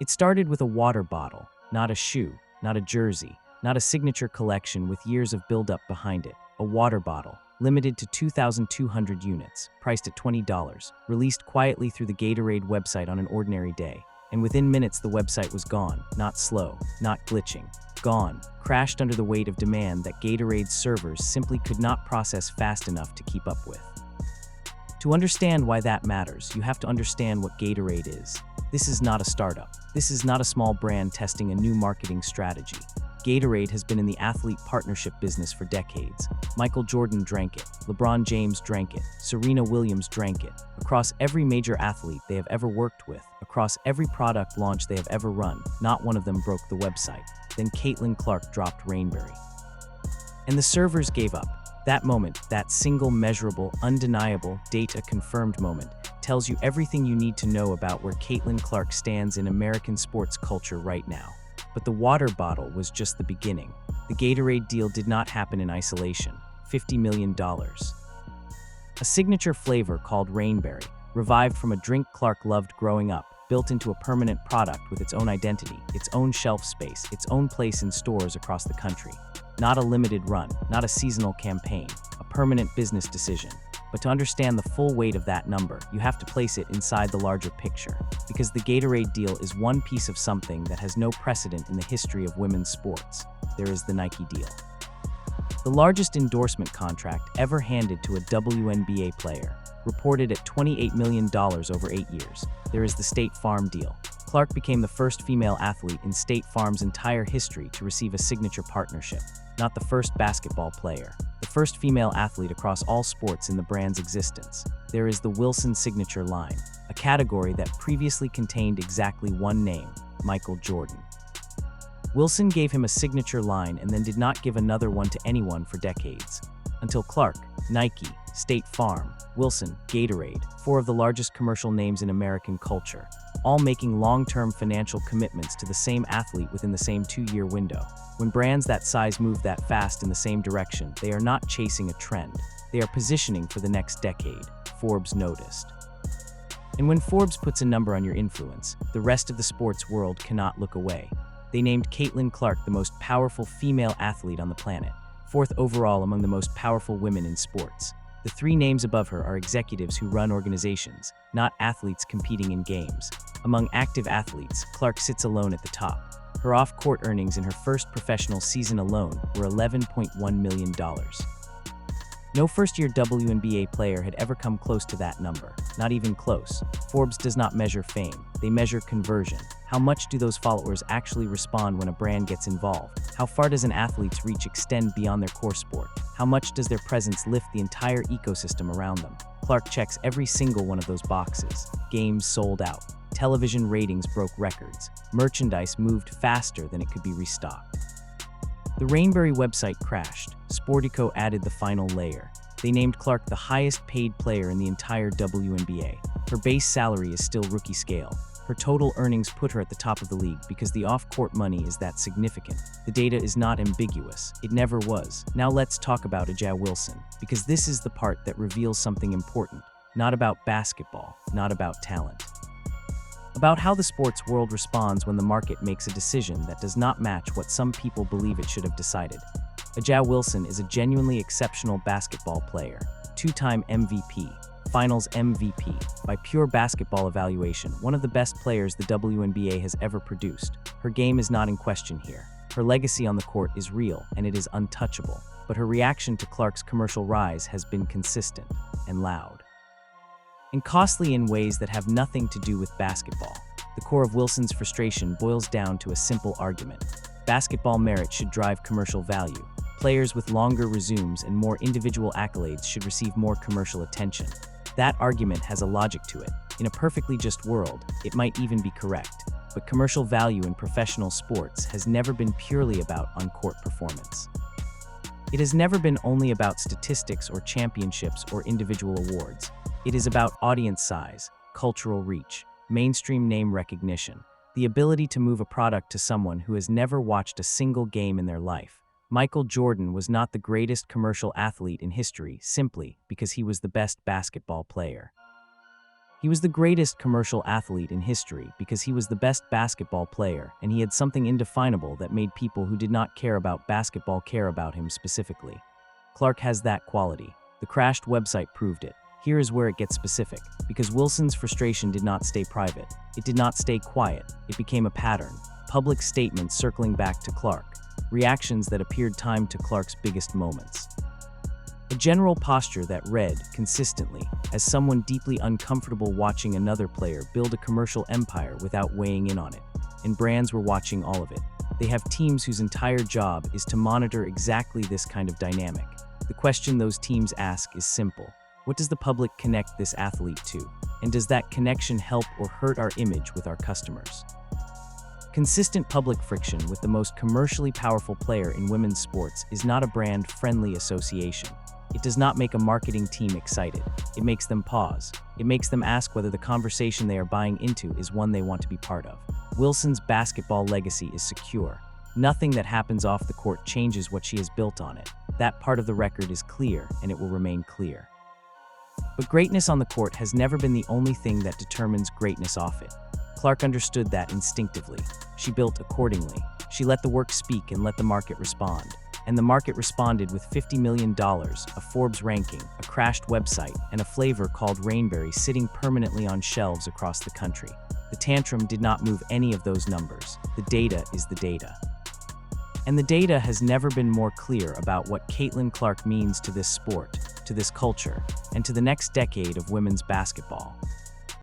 It started with a water bottle, not a shoe, not a jersey, not a signature collection with years of build-up behind it. A water bottle, limited to 2,200 units, priced at $20, released quietly through the Gatorade website on an ordinary day. And within minutes the website was gone, not slow, not glitching. Gone, crashed under the weight of demand that Gatorade's servers simply could not process fast enough to keep up with. To understand why that matters, you have to understand what Gatorade is. This is not a startup. This is not a small brand testing a new marketing strategy. Gatorade has been in the athlete partnership business for decades. Michael Jordan drank it, LeBron James drank it, Serena Williams drank it. Across every major athlete they have ever worked with, across every product launch they have ever run, not one of them broke the website. Then Caitlin Clark dropped Rainberry. And the servers gave up. That moment, that single measurable, undeniable, data-confirmed moment, tells you everything you need to know about where Caitlin Clark stands in American sports culture right now. But the water bottle was just the beginning. The Gatorade deal did not happen in isolation. $50 million. A signature flavor called Rainberry, revived from a drink Clark loved growing up, built into a permanent product with its own identity, its own shelf space, its own place in stores across the country. Not a limited run, not a seasonal campaign, a permanent business decision. But to understand the full weight of that number, you have to place it inside the larger picture. Because the Gatorade deal is one piece of something that has no precedent in the history of women's sports. There is the Nike deal. The largest endorsement contract ever handed to a WNBA player, reported at $28 million over 8 years. There is the State Farm deal. Clark became the first female athlete in State Farm's entire history to receive a signature partnership. Not the first basketball player, the first female athlete across all sports in the brand's existence. There is the Wilson signature line, a category that previously contained exactly one name, Michael Jordan. Wilson gave him a signature line and then did not give another one to anyone for decades. Until Clark, Nike, State Farm, Wilson, Gatorade, four of the largest commercial names in American culture, all making long-term financial commitments to the same athlete within the same 2-year window. When brands that size move that fast in the same direction, they are not chasing a trend. They are positioning for the next decade, Forbes noticed. And when Forbes puts a number on your influence, the rest of the sports world cannot look away. They named Caitlin Clark the most powerful female athlete on the planet, 4th overall among the most powerful women in sports. The 3 names above her are executives who run organizations, not athletes competing in games. Among active athletes, Clark sits alone at the top. Her off-court earnings in her first professional season alone were $11.1 million. No first-year WNBA player had ever come close to that number, not even close. Forbes does not measure fame, they measure conversion. How much do those followers actually respond when a brand gets involved? How far does an athlete's reach extend beyond their core sport? How much does their presence lift the entire ecosystem around them? Clark checks every single one of those boxes. Games sold out. Television ratings broke records. Merchandise moved faster than it could be restocked. The Rainberry website crashed. Sportico added the final layer. They named Clark the highest paid player in the entire WNBA. Her base salary is still rookie scale. Her total earnings put her at the top of the league because the off-court money is that significant. The data is not ambiguous. It never was. Now let's talk about A'ja Wilson, because this is the part that reveals something important. Not about basketball, not about talent. About how the sports world responds when the market makes a decision that does not match what some people believe it should have decided. A'ja Wilson is a genuinely exceptional basketball player, 2-time MVP, Finals MVP, by pure basketball evaluation, one of the best players the WNBA has ever produced. Her game is not in question here. Her legacy on the court is real, and it is untouchable. But her reaction to Clark's commercial rise has been consistent and loud. And costly in ways that have nothing to do with basketball. The core of Wilson's frustration boils down to a simple argument. Basketball merit should drive commercial value. Players with longer resumes and more individual accolades should receive more commercial attention. That argument has a logic to it. In a perfectly just world, it might even be correct. But commercial value in professional sports has never been purely about on-court performance. It has never been only about statistics or championships or individual awards. It is about audience size, cultural reach, mainstream name recognition, the ability to move a product to someone who has never watched a single game in their life. Michael Jordan was not the greatest commercial athlete in history simply because he was the best basketball player. He was the greatest commercial athlete in history because he was the best basketball player, and he had something indefinable that made people who did not care about basketball care about him specifically. Clark has that quality. The crashed website proved it. Here is where it gets specific, because Wilson's frustration did not stay private. It did not stay quiet. It became a pattern. Public statements circling back to Clark. Reactions that appeared timed to Clark's biggest moments. A general posture that read, consistently, as someone deeply uncomfortable watching another player build a commercial empire without weighing in on it. And brands were watching all of it. They have teams whose entire job is to monitor exactly this kind of dynamic. The question those teams ask is simple. What does the public connect this athlete to? And does that connection help or hurt our image with our customers? Consistent public friction with the most commercially powerful player in women's sports is not a brand-friendly association. It does not make a marketing team excited. It makes them pause. It makes them ask whether the conversation they are buying into is one they want to be part of. Wilson's basketball legacy is secure. Nothing that happens off the court changes what she has built on it. That part of the record is clear, and it will remain clear. But greatness on the court has never been the only thing that determines greatness off it. Clark understood that instinctively. She built accordingly. She let the work speak and let the market respond. And the market responded with $50 million, a Forbes ranking, a crashed website, and a flavor called Rainberry sitting permanently on shelves across the country. The tantrum did not move any of those numbers. The data is the data. And the data has never been more clear about what Caitlin Clark means to this sport, to this culture, and to the next decade of women's basketball.